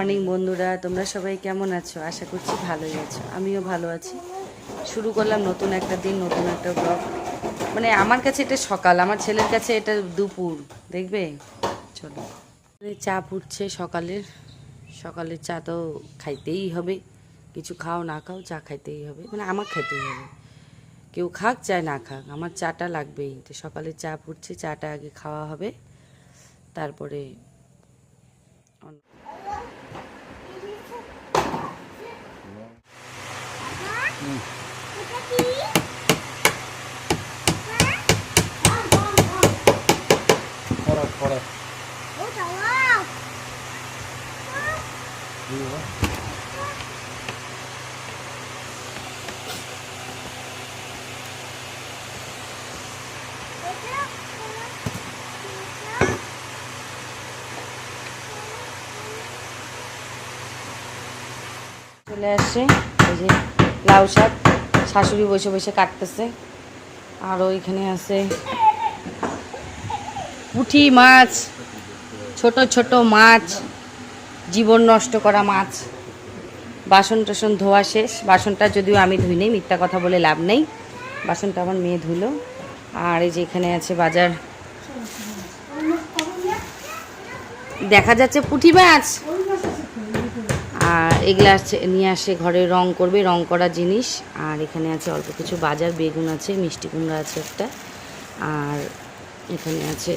Morning বন্ধুরা, তোমরা সবাই কেমন আছো? আশা করছি ভালোই আছো, আমিও ভালো আছি। শুরু করলাম নতুন একটা দিন, নতুন একটা ব্লগ। মানে আমার কাছে এটা সকাল, আমার ছেলের কাছে এটা দুপুর, দেখবে? চলো, চা ফুটছে সকালের। সকালের চা তো খাইতেই হবে, কিছু খাও না খাও চা খাইতেই হবে, মানে আমার খাইতেই হবে। কেউ খাক চায় না খাক, আমার চাটা লাগবেই। তো সকালে চা ফুটছে, চাটা আগে খাওয়া হবে, তারপরে চলে আসছে। এই যে লাউ শাক শাশুড়ি বসে বসে কাটতেছে, আর ওইখানে আছে পুঁটি মাছ, ছোট ছোট মাছ, জীবন নষ্ট করা মাছ। বাসন টাসন ধোয়া শেষ, বাসনটা যদিও আমি ধুই নেই, মিথ্যা কথা বলে লাভ নেই, বাসনটা আমার মেয়ে ধুলো। আর এই যে এখানে আছে বাজার, দেখা যাচ্ছে পুঁটি মাছ। আর এগুলা নিয়ে আসে ঘরে, রং করবে, রং করা জিনিস। আর এখানে আছে অল্প কিছু বাজার, বেগুন আছে, মিষ্টি কুমড়া আছে একটা, আর এখানে আছে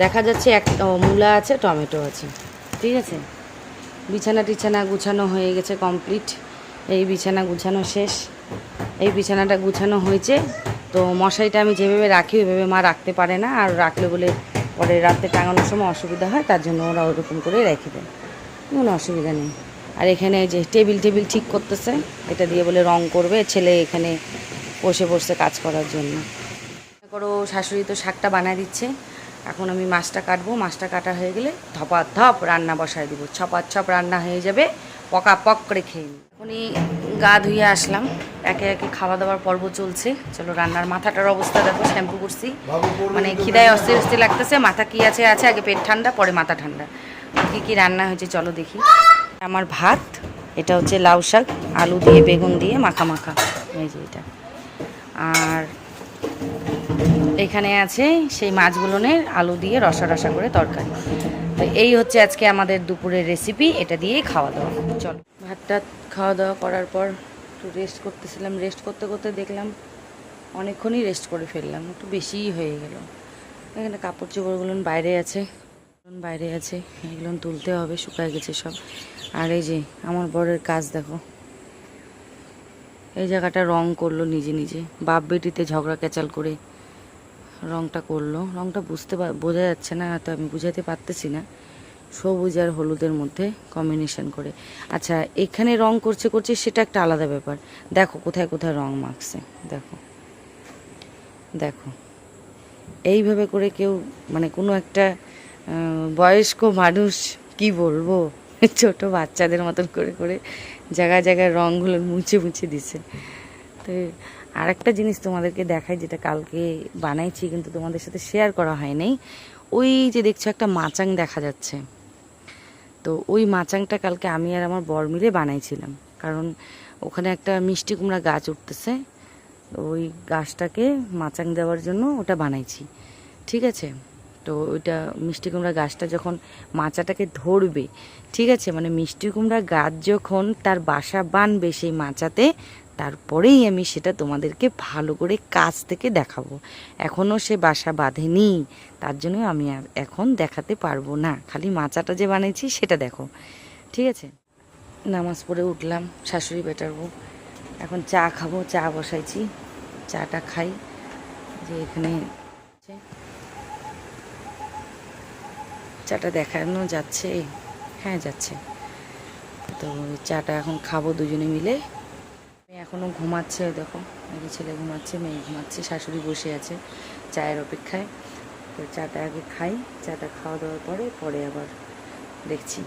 দেখা যাচ্ছে একটা মূলা আছে, টমেটো আছে। ঠিক আছে, বিছানা টিছানা গুছানো হয়ে গেছে কমপ্লিট। এই বিছানা গুছানো শেষ, এই বিছানাটা গুছানো হয়েছে। তো মশারিটা আমি যেভাবে রাখি ওইভাবে মা রাখতে পারে না, আর রাখলে বলে পরে রাতে টাঙানোর সময় অসুবিধা হয়, তার জন্য ওরা ওরকম করে রেখে দেয়, কোনো অসুবিধা নেই। আর এখানে যে টেবিল ঠিক করতেছে, এটা দিয়ে বলে রং করবে, ছেলে এখানে বসে বসে কাজ করার জন্য। করো শাশুড়ি তো শাকটা বানায় দিচ্ছে, এখন আমি মাছটা কাটবো, মাছটা কাটা হয়ে গেলে ধপ রান্না বসায় দিব, ছপ রান্না হয়ে যাবে, পক করে খেয়ে নিই। এখনই গা ধুয়ে আসলাম, একে একে খাওয়া দাওয়ার পর্ব চলছে। চলো, রান্নার মাথাটার অবস্থা দেখো, শ্যাম্পু করছি, মানে খিদায় অস্থির লাগতেছে। মাথা কি আছে আগে পেট ঠান্ডা, পরে মাথা ঠান্ডা। কি রান্না হয়েছে চলো দেখি। আমার ভাত, এটা হচ্ছে লাউ শাক আলু দিয়ে বেগুন দিয়ে মাখা, এই যে এটা। আর এখানে আছে সেই মাছগুলোনের আলু দিয়ে রসা করে তরকারি। তো এই হচ্ছে আজকে আমাদের দুপুরের রেসিপি, এটা দিয়েই খাওয়া দাওয়া। চলো, ভাতটা খাওয়া দাওয়া করার পর একটু রেস্ট করতেছিলাম, রেস্ট করতে দেখলাম অনেকক্ষণই রেস্ট করে ফেললাম, একটু বেশিই হয়ে গেল। এখানে কাপড় চোপড়গুলো বাইরে আছে, এগুলো তুলতে হবে, শুকায় গেছে সব। আর এই যে আমার বরের কাজ দেখো, এই জায়গাটা রং করলো নিজে, বাপ বেটিতে ঝগড়া ক্যাচাল করে রংটা করলো। রংটা বোঝা যাচ্ছে না, তো আমি বুঝাতে পারতেছি না, সবুজ আর হলুদের মধ্যে কম্বিনেশন করে। আচ্ছা, এখানে রং করছে সেটা একটা আলাদা ব্যাপার। দেখো কোথায় রং মাখছে, দেখো এইভাবে করে কেউ, মানে কোনো একটা বয়স্ক মানুষ, কি বলবো, ছোট বাচ্চাদের মতন করে জায়গায় রঙগুলো মুছে দিছে। তো আর একটা জিনিস তোমাদেরকে দেখাই, যেটা কালকে বানাইছি কিন্তু তোমাদের সাথে শেয়ার করা হয় নাই। ওই যে দেখছো একটা মাচাং দেখা যাচ্ছে, তো ওই মাচাংটা কালকে আমি আর আমার বর মিলে বানাইছিলাম, কারণ ওখানে একটা মিষ্টি কুমড়া গাছ উঠতেছে, ওই গাছটাকে মাচাং দেওয়ার জন্য ওটা বানাইছি। ঠিক আছে, তো ওইটা মিষ্টি কুমড়া গাছটা যখন মাচাটাকে ধরবে, ঠিক আছে, মানে মিষ্টি কুমড়া গাছ যখন তার বাসা বানবে সেই মাচাতে, তারপরেই আমি সেটা তোমাদেরকে ভালো করে কাছ থেকে দেখাবো। এখনও সে বাসা বাঁধেনি, তার জন্য আমি আর এখন দেখাতে পারবো না, খালি মাচাটা যে বানিয়েছি সেটা দেখো। ঠিক আছে, নামাজ পড়ে উঠলাম, শাশুড়ি বেটারবো, এখন চা খাবো, চা বসাইছি, চাটা খাই। যে এখানে চাটা দেখানো যাচ্ছে, হ্যাঁ যাচ্ছে। তো চাটা এখন খাবো দুজনে মিলে। মেয়ে এখনও ঘুমাচ্ছে, দেখো মেয়ে ছেলে ঘুমাচ্ছে, মেয়ে ঘুমাচ্ছে, শাশুড়ি বসে আছে চায়ের অপেক্ষায়। তো চাটা আগে খাই, চাটা খাওয়া দাওয়ার পরে আবার দেখছি।